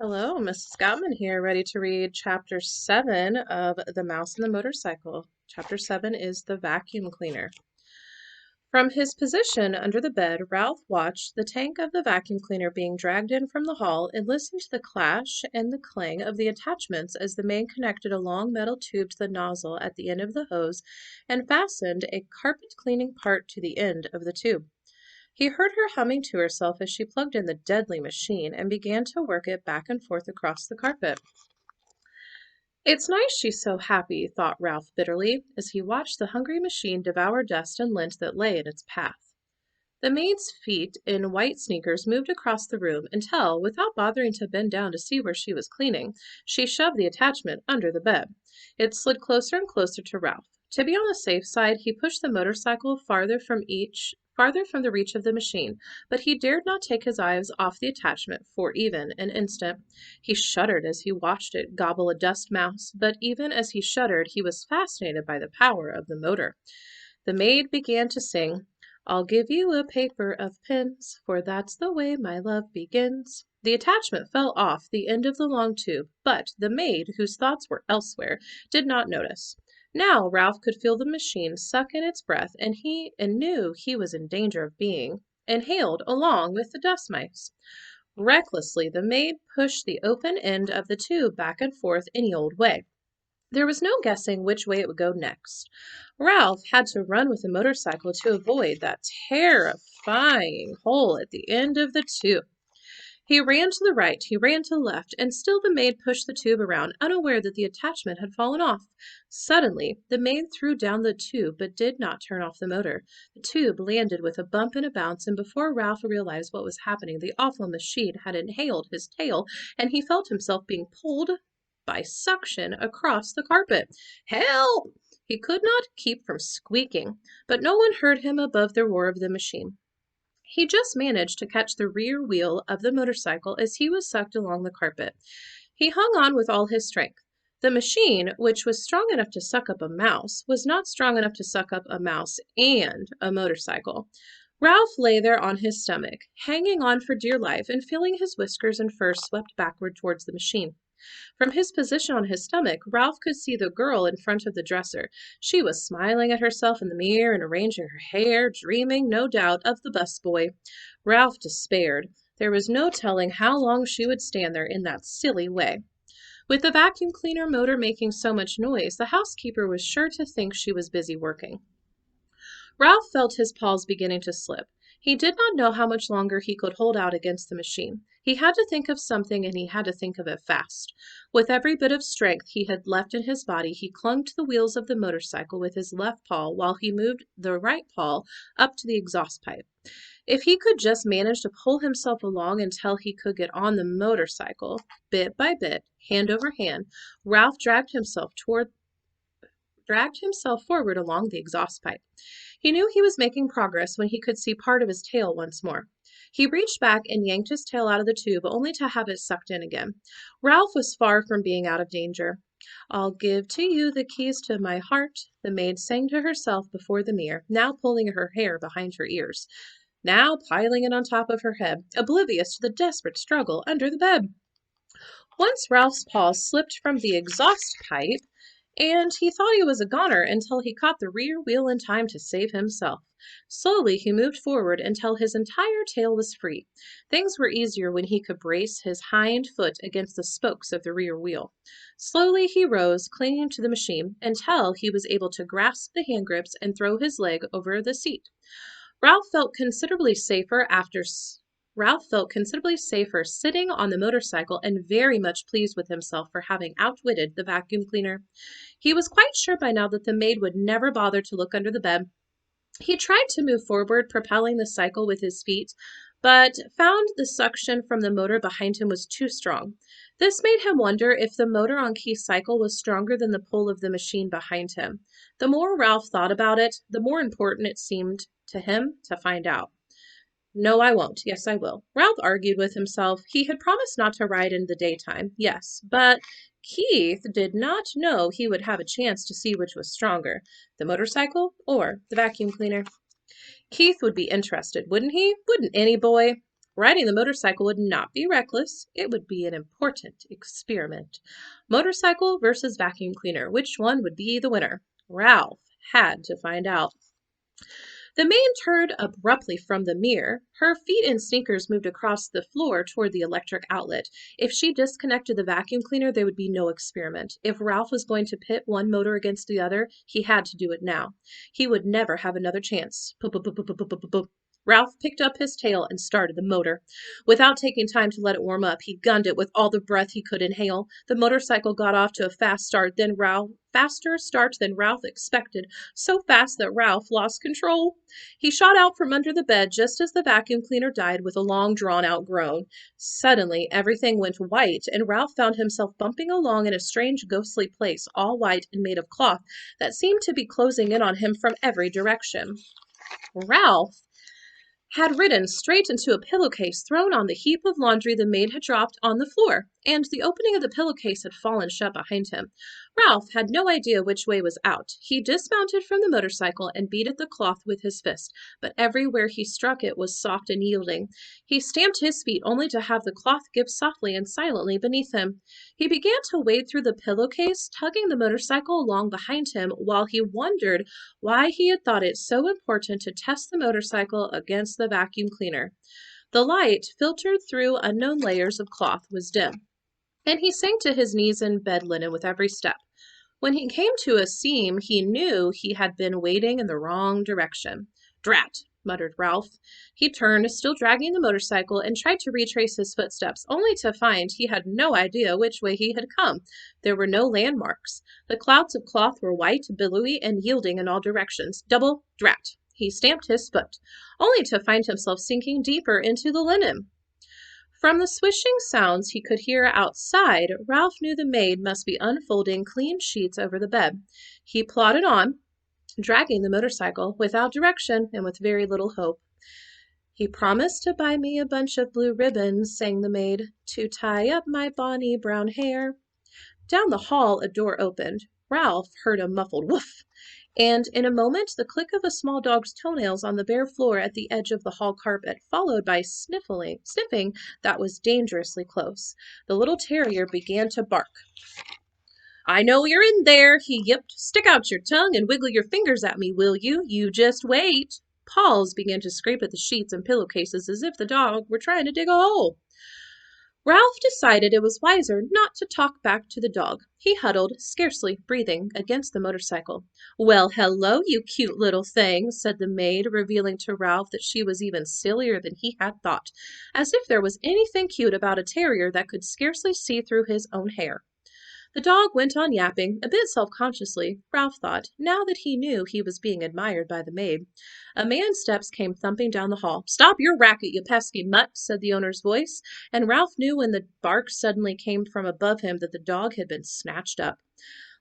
Hello, Mrs. Gottman here, ready to read Chapter 7 of The Mouse and the Motorcycle. Chapter 7 is The Vacuum Cleaner. From his position under the bed, Ralph watched the tank of the vacuum cleaner being dragged in from the hall and listened to the clash and the clang of the attachments as the man connected a long metal tube to the nozzle at the end of the hose and fastened a carpet-cleaning part to the end of the tube. He heard her humming to herself as she plugged in the deadly machine and began to work it back and forth across the carpet. It's nice she's so happy, thought Ralph bitterly, as he watched the hungry machine devour dust and lint that lay in its path. The maid's feet in white sneakers moved across the room until, without bothering to bend down to see where she was cleaning, she shoved the attachment under the bed. It slid closer and closer to Ralph. To be on the safe side, he pushed the motorcycle farther from the reach of the machine, but he dared not take his eyes off the attachment for even an instant. He shuddered as he watched it gobble a dust mouse, but even as he shuddered, he was fascinated by the power of the motor. The maid began to sing, "I'll give you a paper of pins, for that's the way my love begins." The attachment fell off the end of the long tube, but the maid, whose thoughts were elsewhere, did not notice. Now Ralph could feel the machine suck in its breath, and knew he was in danger of being inhaled along with the dust mites. Recklessly, the maid pushed the open end of the tube back and forth any old way. There was no guessing which way it would go next. Ralph had to run with the motorcycle to avoid that terrifying hole at the end of the tube. He ran to the right, he ran to the left, and still the maid pushed the tube around, unaware that the attachment had fallen off. Suddenly, the maid threw down the tube but did not turn off the motor. The tube landed with a bump and a bounce, and before Ralph realized what was happening, the awful machine had inhaled his tail, and he felt himself being pulled by suction across the carpet. "Help!" He could not keep from squeaking, but no one heard him above the roar of the machine. He just managed to catch the rear wheel of the motorcycle as he was sucked along the carpet. He hung on with all his strength. The machine, which was strong enough to suck up a mouse, was not strong enough to suck up a mouse and a motorcycle. Ralph lay there on his stomach, hanging on for dear life and feeling his whiskers and fur swept backward towards the machine. From his position on his stomach, Ralph could see the girl in front of the dresser. She was smiling at herself in the mirror and arranging her hair, dreaming, no doubt, of the busboy. Ralph despaired. There was no telling how long she would stand there in that silly way. With the vacuum cleaner motor making so much noise, the housekeeper was sure to think she was busy working. Ralph felt his paws beginning to slip. He did not know how much longer he could hold out against the machine. He had to think of something, and he had to think of it fast. With every bit of strength he had left in his body, he clung to the wheels of the motorcycle with his left paw while he moved the right paw up to the exhaust pipe. If he could just manage to pull himself along until he could get on the motorcycle, bit by bit, hand over hand, Ralph dragged himself forward along the exhaust pipe. He knew he was making progress when he could see part of his tail once more. He reached back and yanked his tail out of the tube, only to have it sucked in again. Ralph was far from being out of danger. "I'll give to you the keys to my heart," the maid sang to herself before the mirror, now pulling her hair behind her ears, now piling it on top of her head, oblivious to the desperate struggle under the bed. Once Ralph's paw slipped from the exhaust pipe, and he thought he was a goner until he caught the rear wheel in time to save himself. Slowly he moved forward until his entire tail was free. Things were easier when he could brace his hind foot against the spokes of the rear wheel. Slowly he rose, clinging to the machine, until he was able to grasp the hand grips and throw his leg over the seat. Ralph felt considerably safer sitting on the motorcycle and very much pleased with himself for having outwitted the vacuum cleaner. He was quite sure by now that the maid would never bother to look under the bed. He tried to move forward, propelling the cycle with his feet, but found the suction from the motor behind him was too strong. This made him wonder if the motor on Keith's cycle was stronger than the pull of the machine behind him. The more Ralph thought about it, the more important it seemed to him to find out. "No, I won't. Yes, I will." Ralph argued with himself. He had promised not to ride in the daytime, yes, but Keith did not know he would have a chance to see which was stronger, the motorcycle or the vacuum cleaner. Keith would be interested, wouldn't he? Wouldn't any boy? Riding the motorcycle would not be reckless. It would be an important experiment. Motorcycle versus vacuum cleaner. Which one would be the winner? Ralph had to find out. The maid turned abruptly from the mirror. Her feet in sneakers moved across the floor toward the electric outlet. If she disconnected the vacuum cleaner, there would be no experiment. If Ralph was going to pit one motor against the other, he had to do it now. He would never have another chance. Ralph picked up his tail and started the motor. Without taking time to let it warm up, he gunned it with all the breath he could inhale. The motorcycle got off to a faster start than Ralph expected, so fast that Ralph lost control. He shot out from under the bed just as the vacuum cleaner died with a long, drawn-out groan. Suddenly, everything went white, and Ralph found himself bumping along in a strange, ghostly place, all white and made of cloth, that seemed to be closing in on him from every direction. Ralph had ridden straight into a pillowcase thrown on the heap of laundry the maid had dropped on the floor, and the opening of the pillowcase had fallen shut behind him. Ralph had no idea which way was out. He dismounted from the motorcycle and beat at the cloth with his fist, but everywhere he struck it was soft and yielding. He stamped his feet only to have the cloth give softly and silently beneath him. He began to wade through the pillowcase, tugging the motorcycle along behind him, while he wondered why he had thought it so important to test the motorcycle against the vacuum cleaner. The light, filtered through unknown layers of cloth, was dim, and he sank to his knees in bed linen with every step. When he came to a seam, he knew he had been wading in the wrong direction. "Drat!" muttered Ralph. He turned, still dragging the motorcycle, and tried to retrace his footsteps, only to find he had no idea which way he had come. There were no landmarks. The clouds of cloth were white, billowy, and yielding in all directions. Double drat! He stamped his foot, only to find himself sinking deeper into the linen. From the swishing sounds he could hear outside, Ralph knew the maid must be unfolding clean sheets over the bed. He plodded on, dragging the motorcycle, without direction and with very little hope. "He promised to buy me a bunch of blue ribbons," sang the maid, "to tie up my bonny brown hair." Down the hall a door opened. Ralph heard a muffled woof, and in a moment the click of a small dog's toenails on the bare floor at the edge of the hall carpet, followed by sniffing that was dangerously close. The little terrier began to bark. "I know you're in there," he yipped. "Stick out your tongue and wiggle your fingers at me, will you? You just wait." Paws began to scrape at the sheets and pillowcases as if the dog were trying to dig a hole. Ralph decided it was wiser not to talk back to the dog. He huddled, scarcely breathing, against the motorcycle. "Well, hello, you cute little thing," said the maid, revealing to Ralph that she was even sillier than he had thought, as if there was anything cute about a terrier that could scarcely see through his own hair. The dog went on yapping, a bit self-consciously, Ralph thought, now that he knew he was being admired by the maid. A man's steps came thumping down the hall. "Stop your racket, you pesky mutt," said the owner's voice, and Ralph knew when the bark suddenly came from above him that the dog had been snatched up.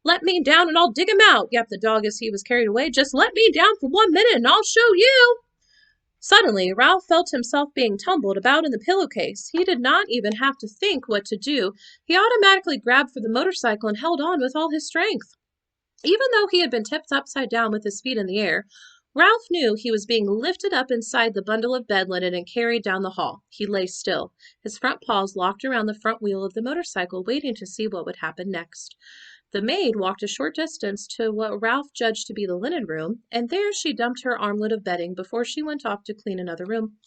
"Let me down and I'll dig him out," yapped the dog as he was carried away. "Just let me down for 1 minute and I'll show you." Suddenly, Ralph felt himself being tumbled about in the pillowcase. He did not even have to think what to do. He automatically grabbed for the motorcycle and held on with all his strength. Even though he had been tipped upside down with his feet in the air, Ralph knew he was being lifted up inside the bundle of bed linen and carried down the hall. He lay still, his front paws locked around the front wheel of the motorcycle, waiting to see what would happen next. The maid walked a short distance to what Ralph judged to be the linen room, and there she dumped her armlet of bedding before she went off to clean another room.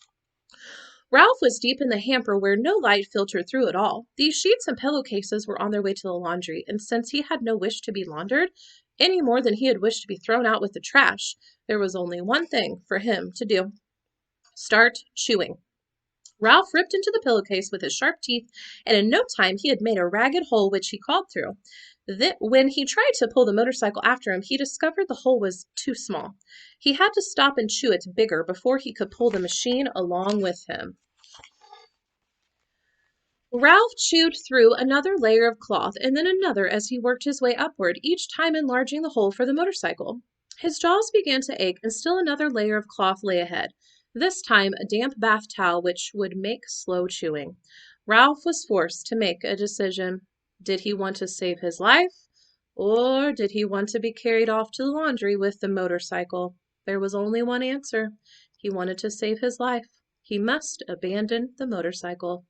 Ralph was deep in the hamper where no light filtered through at all. These sheets and pillowcases were on their way to the laundry, and since he had no wish to be laundered, any more than he had wished to be thrown out with the trash, there was only one thing for him to do: start chewing. Ralph ripped into the pillowcase with his sharp teeth, and in no time he had made a ragged hole which he crawled through. When he tried to pull the motorcycle after him, he discovered the hole was too small. He had to stop and chew it bigger before he could pull the machine along with him. Ralph chewed through another layer of cloth and then another as he worked his way upward, each time enlarging the hole for the motorcycle. His jaws began to ache, and still another layer of cloth lay ahead. This time a damp bath towel which would make slow chewing. Ralph was forced to make a decision. Did he want to save his life, or did he want to be carried off to the laundry with the motorcycle? There was only one answer. He wanted to save his life. He must abandon the motorcycle.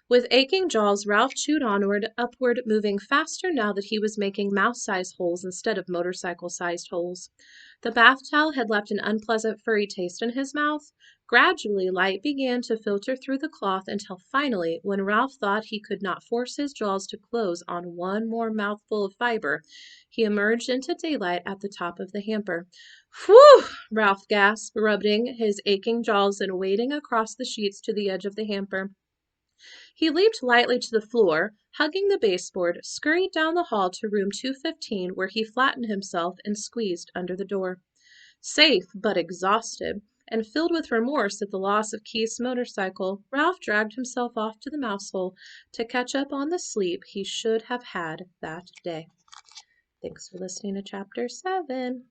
With aching jaws, Ralph chewed onward, upward, moving faster now that he was making mouse-sized holes instead of motorcycle-sized holes. The bath towel had left an unpleasant furry taste in his mouth. Gradually, light began to filter through the cloth until finally, when Ralph thought he could not force his jaws to close on one more mouthful of fiber, he emerged into daylight at the top of the hamper. "Whew!" Ralph gasped, rubbing his aching jaws and wading across the sheets to the edge of the hamper. He leaped lightly to the floor, hugging the baseboard, scurried down the hall to room 215, where he flattened himself and squeezed under the door. Safe, but exhausted, and filled with remorse at the loss of Keith's motorcycle, Ralph dragged himself off to the mouse hole to catch up on the sleep he should have had that day. Thanks for listening to Chapter 7.